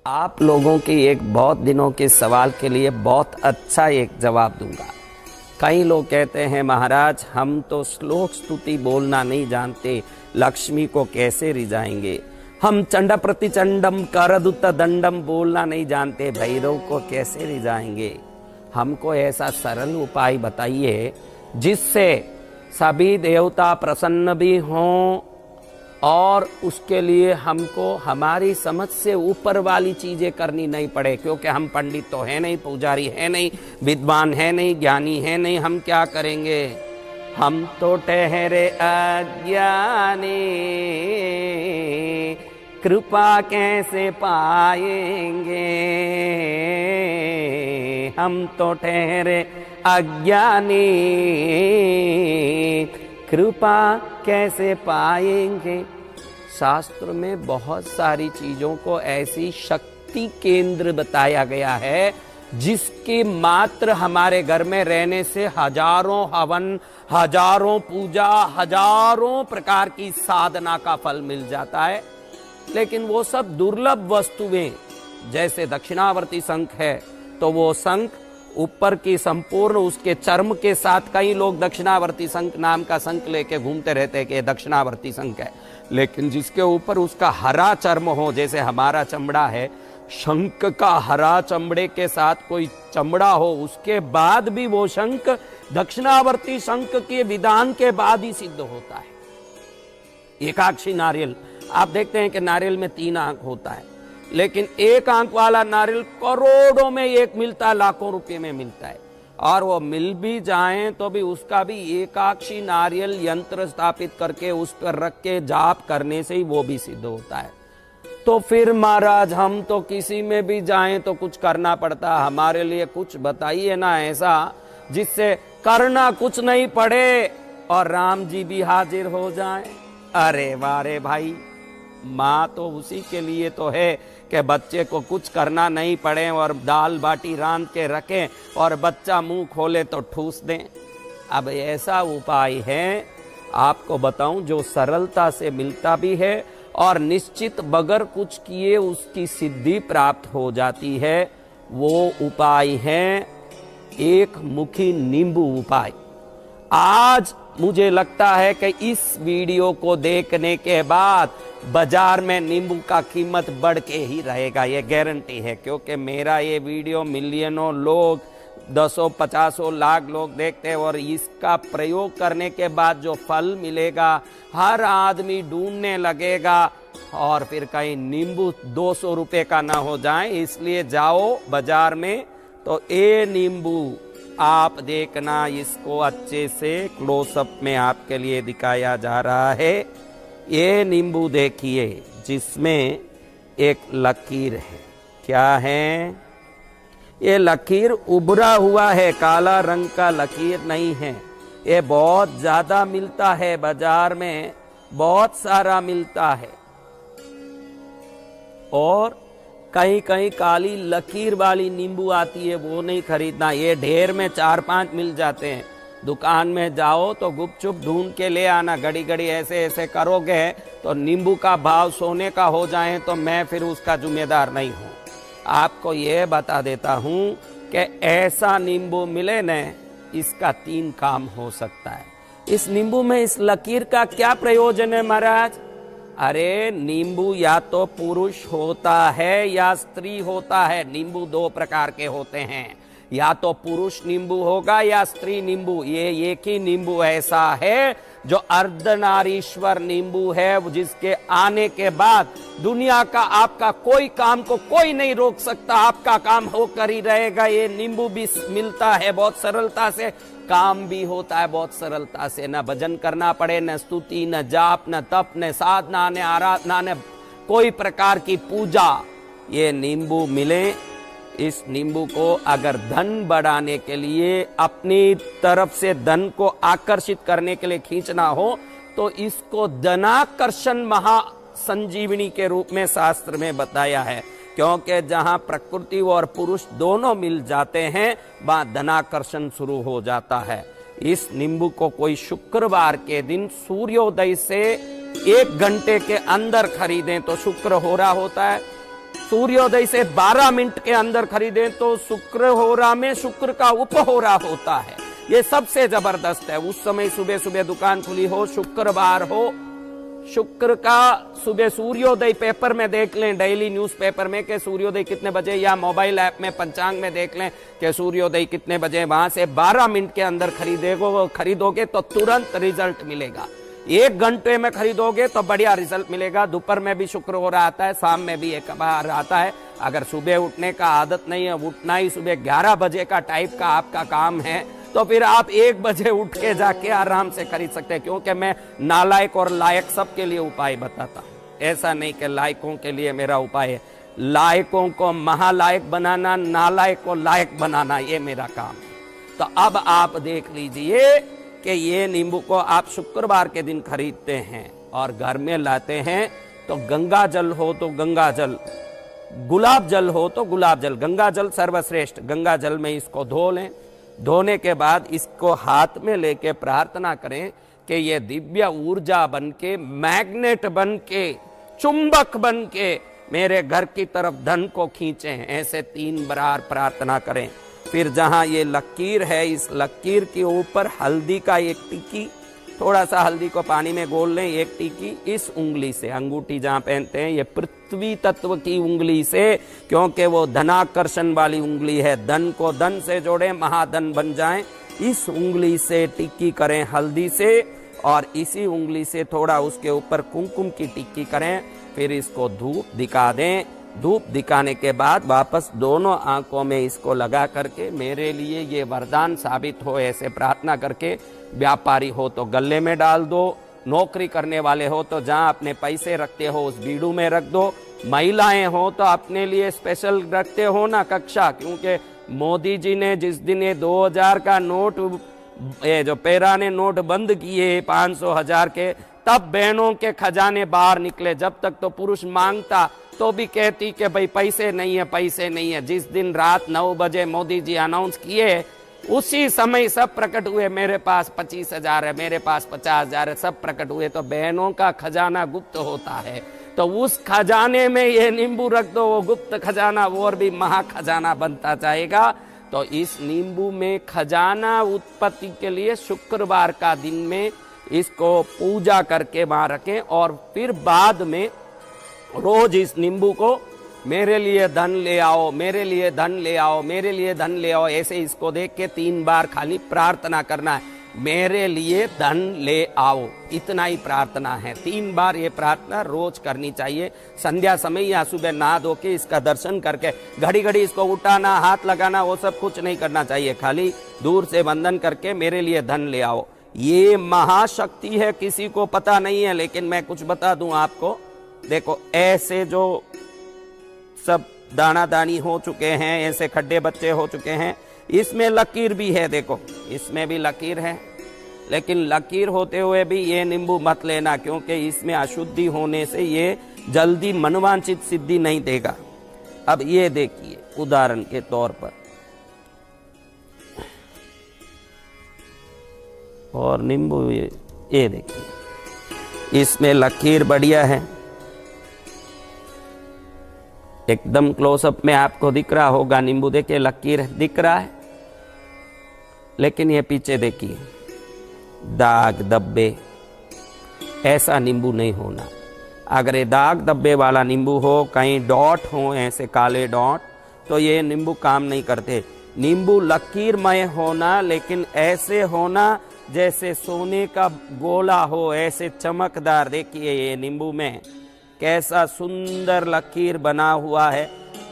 आप लोगों की एक बहुत दिनों के सवाल के लिए बहुत अच्छा एक जवाब दूंगा। कई लोग कहते हैं महाराज हम तो श्लोक स्तुति बोलना नहीं जानते, लक्ष्मी को कैसे रिझाएंगे। हम चंड प्रतिचंडम करदुत दंडम बोलना नहीं जानते, भैरव को कैसे रिझाएंगे। हमको ऐसा सरल उपाय बताइए जिससे सभी देवता प्रसन्न भी हों और उसके लिए हमको हमारी समझ से ऊपर वाली चीजें करनी नहीं पड़े, क्योंकि हम पंडित तो है नहीं, पुजारी है नहीं, विद्वान है नहीं, ज्ञानी है नहीं। हम क्या करेंगे? हम तो ठहरे अज्ञानी, कृपा कैसे पाएंगे। हम तो ठहरे अज्ञानी, कृपा कैसे पाएंगे। शास्त्र में बहुत सारी चीजों को ऐसी शक्ति केंद्र बताया गया है जिसके मात्र हमारे घर में रहने से हजारों हवन, हजारों पूजा, हजारों प्रकार की साधना का फल मिल जाता है। लेकिन वो सब दुर्लभ वस्तुएं, जैसे दक्षिणावर्ती शंख है तो वो शंख ऊपर की संपूर्ण उसके चर्म के साथ, कई लोग दक्षिणावर्ती शंख नाम का शंख लेके घूमते रहते हैं कि दक्षिणावर्ती शंख है, लेकिन जिसके ऊपर उसका हरा चर्म हो, जैसे हमारा चमड़ा है, शंख का हरा चमड़े के साथ कोई चमड़ा हो, उसके बाद भी वो शंख दक्षिणावर्ती शंख के विधान के बाद ही सिद्ध होता है। एकाक्षी नारियल, आप देखते हैं कि नारियल में 3 आंख होता है, लेकिन 1 आंख वाला नारियल करोड़ों में एक मिलता है, लाखों रुपए में मिलता है। और वो मिल भी जाए तो भी उसका भी एकाक्षी नारियल यंत्र स्थापित करके उस पर रख के जाप करने से ही वो भी सिद्ध होता है। तो फिर महाराज हम तो किसी में भी जाएं तो कुछ करना पड़ता, हमारे लिए कुछ बताइए ना ऐसा जिससे करना कुछ नहीं पड़े और राम जी भी हाजिर हो जाएं। अरे वारे भाई, माँ तो उसी के लिए तो है कि बच्चे को कुछ करना नहीं पड़े और दाल बाटी रांध के रखें और बच्चा मुंह खोले तो ठूस दें। अब ऐसा उपाय है आपको बताऊं जो सरलता से मिलता भी है और निश्चित बगैर कुछ किए उसकी सिद्धि प्राप्त हो जाती है। वो उपाय है एक मुखी नींबू उपाय। आज मुझे लगता है कि इस वीडियो को देखने के बाद बाजार में नींबू का कीमत बढ़ के ही रहेगा, ये गारंटी है, क्योंकि मेरा ये वीडियो मिलियनों लोग, 10-50 लाख लोग देखते हैं और इसका प्रयोग करने के बाद जो फल मिलेगा हर आदमी ढूंढने लगेगा और फिर कहीं नींबू 200 रुपए का ना हो जाए। इसलिए जाओ बाजार में तो ये नींबू आप देखना, इसको अच्छे से क्लोजअप में आपके लिए दिखाया जा रहा है। ये नींबू देखिए जिसमें एक लकीर है। क्या है ये? लकीर उभरा हुआ है, काला रंग का लकीर नहीं है। ये बहुत ज्यादा मिलता है बाजार में, बहुत सारा मिलता है। और कहीं कहीं काली लकीर वाली नींबू आती है, वो नहीं खरीदना। ये ढेर में 4-5 मिल जाते हैं। दुकान में जाओ तो गुपचुप ढूंढ के ले आना। घड़ी घड़ी ऐसे ऐसे करोगे तो नींबू का भाव सोने का हो जाए तो मैं फिर उसका जिम्मेदार नहीं हूँ। आपको ये बता देता हूँ कि ऐसा नींबू मिले न, इसका 3 काम हो सकता है। इस नींबू में इस लकीर का क्या प्रयोजन है महाराज? अरे नींबू या तो पुरुष होता है या स्त्री होता है। नींबू 2 प्रकार के होते हैं, या तो पुरुष नींबू होगा या स्त्री नींबू। ये एक ही नींबू ऐसा है जो अर्धनारीश्वर नींबू है, जिसके आने के बाद दुनिया का आपका कोई काम को कोई नहीं रोक सकता, आपका काम होकर ही रहेगा। ये नींबू भी मिलता है बहुत सरलता से, काम भी होता है बहुत सरलता से। न भजन करना पड़े, न स्तुति, न जाप, न तप, न साधना, न आराधना, न कोई प्रकार की पूजा। ये नींबू मिले। इस नींबू को अगर धन बढ़ाने के लिए, अपनी तरफ से धन को आकर्षित करने के लिए खींचना हो तो इसको धनाकर्षण महासंजीवनी के रूप में शास्त्र में बताया है। क्योंकि जहां प्रकृति और पुरुष दोनों मिल जाते हैं वहां धनाकर्षण शुरू हो जाता है। इस नींबू को कोई शुक्रवार के दिन सूर्योदय से 1 घंटे के अंदर खरीदें तो शुक्र हो रहा होता है। सूर्योदय से 12 मिनट के अंदर खरीदें तो शुक्र होरा में शुक्र का उपहोरा होता है। ये सबसे जबरदस्त है। उस समय सुबह सुबह दुकान खुली हो, शुक्रवार हो, शुक्र का सुबह सूर्योदय पेपर में देख लें, डेली न्यूज़पेपर में कि सूर्योदय कितने बजे, या मोबाइल ऐप में पंचांग में देख लें कि सूर्योदय कितने बजे। वहां से 12 मिनट के अंदर खरीदोगे तो तुरंत रिजल्ट मिलेगा। 1 घंटे में खरीदोगे तो बढ़िया रिजल्ट मिलेगा। दोपहर में भी शुक्र हो रहा आता है, शाम में भी एक बार आता है। अगर सुबह उठने का आदत नहीं है, उठना ही सुबह 11 बजे का टाइप का आपका काम है, तो फिर आप 1 बजे उठ के जाके आराम से खरीद सकते हैं। क्योंकि मैं नालायक और लायक सबके लिए उपाय बताता हूं, ऐसा नहीं कि लायकों के लिए मेरा उपाय है। लायकों को महालायक बनाना, नालायक को लायक बनाना, ये मेरा काम है। तो अब आप देख लीजिए कि ये नींबू को आप शुक्रवार के दिन खरीदते हैं और घर में लाते हैं तो गंगा जल हो तो गंगा जल, गुलाब जल हो तो गुलाब जल, गंगा जल सर्वश्रेष्ठ। गंगा जल में इसको धो लें। धोने के बाद इसको हाथ में लेके प्रार्थना करें कि ये दिव्य ऊर्जा बन के, मैग्नेट बन के, चुंबक बन के मेरे घर की तरफ धन को खींचे। ऐसे 3 बार प्रार्थना करें। फिर जहां ये लकीर है, इस लकीर के ऊपर हल्दी का 1 टिक्की, थोड़ा सा हल्दी को पानी में घोल लें, 1 टिक्की इस उंगली से, अंगूठी जहां पहनते हैं, ये पृथ्वी तत्व की उंगली से, क्योंकि वो धनाकर्षण वाली उंगली है। धन को धन से जोड़े, महाधन बन जाएं। इस उंगली से टिक्की करें हल्दी से, और इसी उंगली से थोड़ा उसके ऊपर कुमकुम की टिक्की करें। फिर इसको धूप दिखा दें। धूप दिखाने के बाद वापस दोनों आंखों में इसको लगा करके, मेरे लिए ये वरदान साबित हो, ऐसे प्रार्थना करके, व्यापारी हो तो गले में डाल दो, नौकरी करने वाले हो तो जहां अपने पैसे रखते हो उस बीड़ू में रख दो, महिलाएं हो तो अपने लिए स्पेशल रखते हो ना कक्षा। क्योंकि मोदी जी ने जिस दिन ये 2000 का नोट, ये जो पैराने नोट बंद किए 500 1000 के, तब बहनों के खजाने बाहर निकले। जब तक तो पुरुष मांगता तो भी कहती कि भाई पैसे नहीं है, पैसे नहीं है। जिस दिन रात 9 बजे मोदी जी अनाउंस किए, उसी समय सब प्रकट हुए, मेरे पास 25,000 है, मेरे पास 50,000 है, सब प्रकट हुए। तो बहनों का खजाना गुप्त होता है, तो उस खजाने में ये नींबू रख दो, वो गुप्त खजाना वो और भी महा खजाना बनता जाएगा। तो इस नींबू में खजाना उत्पत्ति के लिए शुक्रवार का दिन में इसको पूजा करके वहां रखें, और फिर बाद में रोज इस नींबू को मेरे लिए धन ले आओ, मेरे लिए धन ले आओ, मेरे लिए धन ले आओ, ऐसे इसको देख के 3 बार खाली प्रार्थना करना है, मेरे लिए धन ले आओ। इतना ही प्रार्थना है। 3 बार ये प्रार्थना रोज करनी चाहिए। संध्या समय या सुबह नहा धो के इसका दर्शन करके, घड़ी घड़ी इसको उठाना, हाथ लगाना, वो सब कुछ नहीं करना चाहिए। खाली दूर से वंदन करके मेरे लिए धन ले आओ। ये महाशक्ति है, किसी को पता नहीं है, लेकिन मैं कुछ बता दूं आपको। देखो, ऐसे जो सब दाना दानी हो चुके हैं, ऐसे खड्डे बच्चे हो चुके हैं, इसमें लकीर भी है। देखो, इसमें भी लकीर है, लेकिन लकीर होते हुए भी ये नींबू मत लेना, क्योंकि इसमें अशुद्धि होने से ये जल्दी मनवांचित सिद्धि नहीं देगा। अब ये देखिए उदाहरण के तौर पर, और नींबू ये देखिए, इसमें लकीर बढ़िया है, एकदम क्लोजअप में आपको दिख रहा होगा। नींबू देखिए, लकीर दिख रहा है, लेकिन ये पीछे देखिए दाग धब्बे, ऐसा नींबू नहीं होना। अगर ये दाग धब्बे वाला नींबू हो, कहीं डॉट हो, ऐसे काले डॉट, तो ये नींबू काम नहीं करते। नींबू लकीरमय होना, लेकिन ऐसे होना जैसे सोने का गोला हो, ऐसे चमकदार। देखिए ये नींबू में कैसा सुंदर लकीर बना हुआ है।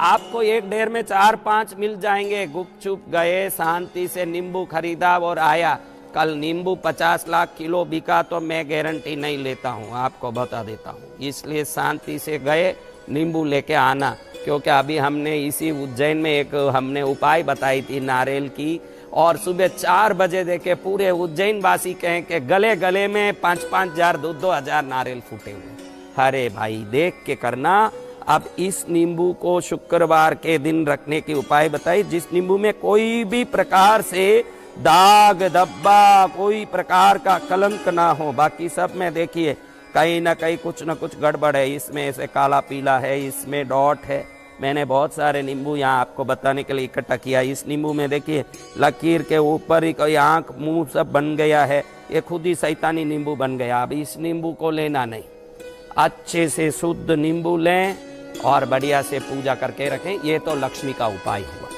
आपको एक ढेर में 4-5 मिल जाएंगे। गुपचुप गए, शांति से नींबू खरीदा और आया। कल नींबू 50 लाख किलो बिका तो मैं गारंटी नहीं लेता हूँ, आपको बता देता हूँ। इसलिए शांति से गए, नींबू लेके आना। क्योंकि अभी हमने इसी उज्जैन में एक हमने उपाय बताई थी नारियल की, और सुबह 4 बजे देखे पूरे उज्जैन वासी कहें कि गले गले में 5-5 हजार 2-2 हजार नारियल फूटे हुए। अरे भाई, देख के करना। अब इस नींबू को शुक्रवार के दिन रखने के उपाय बताई, जिस नींबू में कोई भी प्रकार से दाग धब्बा, कोई प्रकार का कलंक ना हो। बाकी सब में देखिए कहीं ना कहीं कुछ ना कुछ गड़बड़ है। इसमें ऐसे काला पीला है, इसमें डॉट है, मैंने बहुत सारे नींबू यहाँ आपको बताने के लिए इकट्ठा किया। इस नींबू में देखिए लकीर के ऊपर ही कोई आंख मुंह सब बन गया है, ये खुद ही शैतानी नींबू बन गया। अब इस नींबू को लेना नहीं, अच्छे से शुद्ध नींबू लें और बढ़िया से पूजा करके रखें। ये तो लक्ष्मी का उपाय हुआ।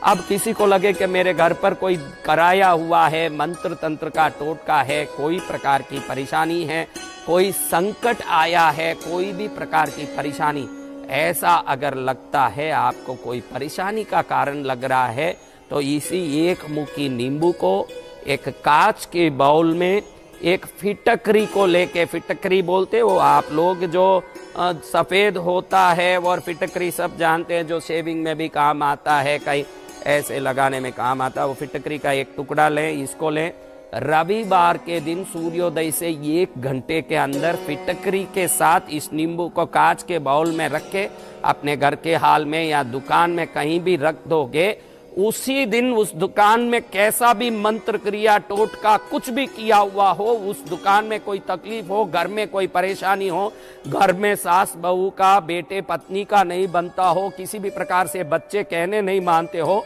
अब किसी को लगे कि मेरे घर पर कोई कराया हुआ है, मंत्र तंत्र का टोटका है, कोई प्रकार की परेशानी है, कोई संकट आया है, कोई भी प्रकार की परेशानी, ऐसा अगर लगता है आपको कोई परेशानी का कारण लग रहा है, तो इसी एक मुट्ठी नींबू को एक कांच के बाउल में एक फिटकरी को लेके, फिटकरी बोलते वो आप लोग जो सफ़ेद होता है, और फिटकरी सब जानते हैं जो शेविंग में भी काम आता है, कहीं ऐसे लगाने में काम आता है। वो फिटकरी का एक टुकड़ा लें, इसको लें। रविवार के दिन सूर्योदय से 1 घंटे के अंदर फिटकरी के साथ इस नींबू को कांच के बाउल में रख के अपने घर के हाल में या दुकान में कहीं भी रख दोगे, उसी दिन उस दुकान में कैसा भी मंत्र क्रिया टोटका कुछ भी किया हुआ हो, उस दुकान में कोई तकलीफ हो, घर में कोई परेशानी हो, घर में सास बहू का, बेटे पत्नी का नहीं बनता हो, किसी भी प्रकार से बच्चे कहने नहीं मानते हो,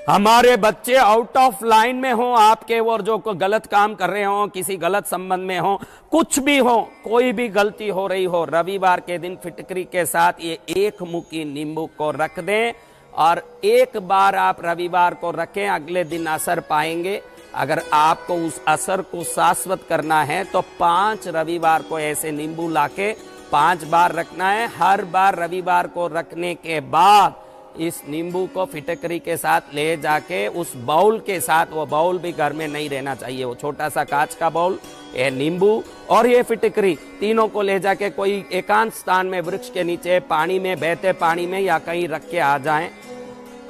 हमारे बच्चे आउट ऑफ लाइन में हो आपके, और जो कोई गलत काम कर रहे हो, किसी गलत संबंध में हो, कुछ भी हो, कोई भी गलती हो रही हो, रविवार के दिन फिटकरी के साथ ये एक मुट्ठी नींबू को रख दें और एक बार आप रविवार को रखें, अगले दिन असर पाएंगे। अगर आपको उस असर को शाश्वत करना है तो 5 रविवार को ऐसे नींबू लाके 5 बार रखना है। हर बार रविवार को रखने के बाद इस नींबू को फिटकरी के साथ ले जाके उस बाउल के साथ, वो बाउल भी घर में नहीं रहना चाहिए, वो छोटा सा कांच का बाउल, ये नींबू और ये फिटकरी, तीनों को ले जाके कोई एकांत स्थान में वृक्ष के नीचे, पानी में, बहते पानी में या कहीं रख के आ जाएं,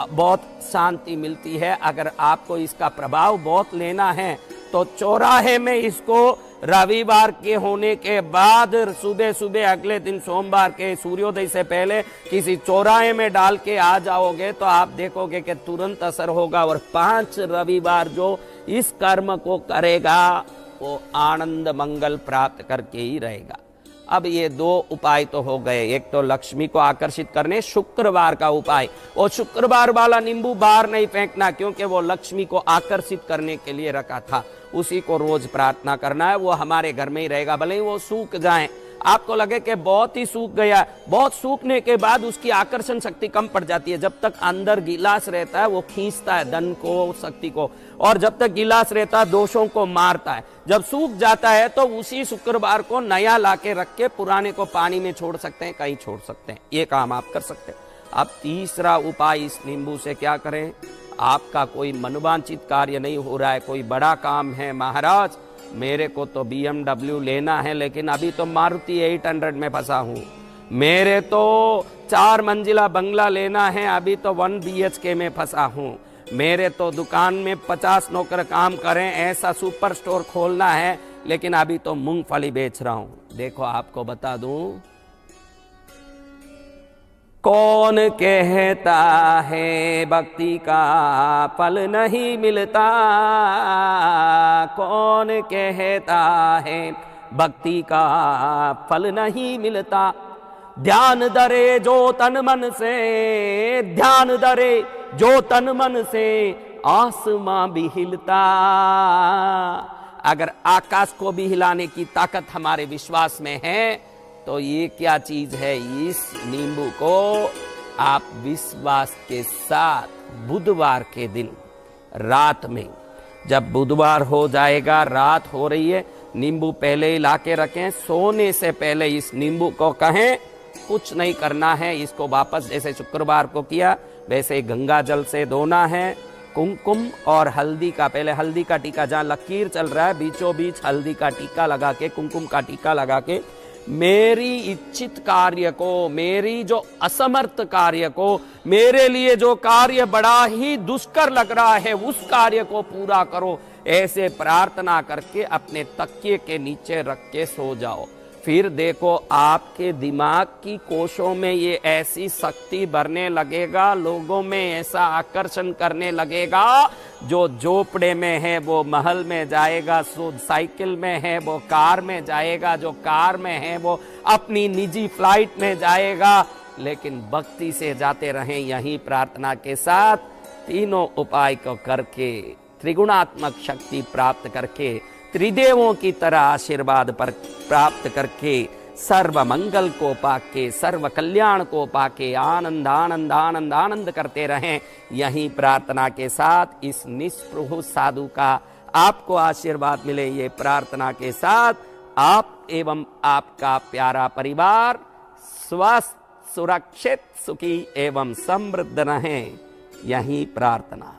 बहुत शांति मिलती है। अगर आपको इसका प्रभाव बहुत लेना है तो चौराहे में इसको रविवार के होने के बाद सुबह सुबह अगले दिन सोमवार के सूर्योदय से पहले किसी चौराहे में डाल के आ जाओगे तो आप देखोगे कि तुरंत असर होगा। और 5 रविवार जो इस कर्म को करेगा वो आनंद मंगल प्राप्त करके ही रहेगा। अब ये 2 उपाय तो हो गए, एक तो लक्ष्मी को आकर्षित करने शुक्रवार का उपाय, और शुक्रवार वाला नींबू बाहर नहीं फेंकना, क्योंकि वो लक्ष्मी को आकर्षित करने के लिए रखा था, उसी को रोज प्रार्थना करना है, वो हमारे घर में ही रहेगा, भले ही वो सूख जाए। आपको लगे कि बहुत ही सूख गया, बहुत सूखने के बाद उसकी आकर्षण शक्ति कम पड़ जाती है। जब तक अंदर गिलास रहता है वो खींचता है धन को, शक्ति को, और जब तक गिलास रहता है दोषों को मारता है। जब सूख जाता है तो उसी शुक्रवार को नया लाके रख के पुराने को पानी में छोड़ सकते हैं, कहीं छोड़ सकते हैं, ये काम आप कर सकते हैं। अब तीसरा उपाय इस नींबू से क्या करें? आपका कोई मनोवांछित कार्य नहीं हो रहा है, कोई बड़ा काम है, महाराज मेरे को तो BMW लेना है लेकिन अभी तो मारुति 800 में फंसा हूँ, मेरे तो 4 मंजिला बंगला लेना है, अभी तो 1 BHK में फंसा हूँ, मेरे तो दुकान में 50 नौकर काम करें, ऐसा सुपर स्टोर खोलना है, लेकिन अभी तो मूंगफली बेच रहा हूँ। देखो आपको बता दूं, कौन कहता है भक्ति का फल नहीं मिलता, कौन कहता है भक्ति का फल नहीं मिलता, ध्यान धरे जो तन मन से, ध्यान धरे जो तन मन से, आसमां भी हिलता। अगर आकाश को भी हिलाने की ताकत हमारे विश्वास में है तो ये क्या चीज है? इस नींबू को आप विश्वास के साथ बुधवार के दिन रात में, जब बुधवार हो जाएगा, रात हो रही है, नींबू पहले ही लाके रखें, सोने से पहले इस नींबू को कहें कुछ नहीं करना है, इसको वापस जैसे शुक्रवार को किया वैसे गंगा जल से धोना है, कुमकुम और हल्दी का, पहले हल्दी का टीका, जहाँ लकीर चल रहा है बीचों बीच हल्दी का टीका लगा के, कुमकुम का टीका लगा के, मेरी इच्छित कार्य को, मेरी जो असमर्थ कार्य को, मेरे लिए जो कार्य बड़ा ही दुष्कर लग रहा है उस कार्य को पूरा करो, ऐसे प्रार्थना करके अपने तकिए के नीचे रख के सो जाओ। फिर देखो आपके दिमाग की कोशों में ये ऐसी शक्ति भरने लगेगा, लोगों में ऐसा आकर्षण करने लगेगा, जो झोपड़े में है वो महल में जाएगा, जो साइकिल में है वो कार में जाएगा, जो कार में है वो अपनी निजी फ्लाइट में जाएगा, लेकिन भक्ति से जाते रहें। यही प्रार्थना के साथ तीनों उपाय को करके, त्रिगुणात्मक शक्ति प्राप्त करके, त्रिदेवों की तरह आशीर्वाद पर प्राप्त करके, सर्व मंगल को पाके, सर्व कल्याण को पाके आनंद आनंद आनंद आनंद करते रहें। यही प्रार्थना के साथ इस निस्पृह साधु का आपको आशीर्वाद मिले, ये प्रार्थना के साथ आप एवं आपका प्यारा परिवार स्वस्थ, सुरक्षित, सुखी एवं समृद्ध रहें। यही प्रार्थना।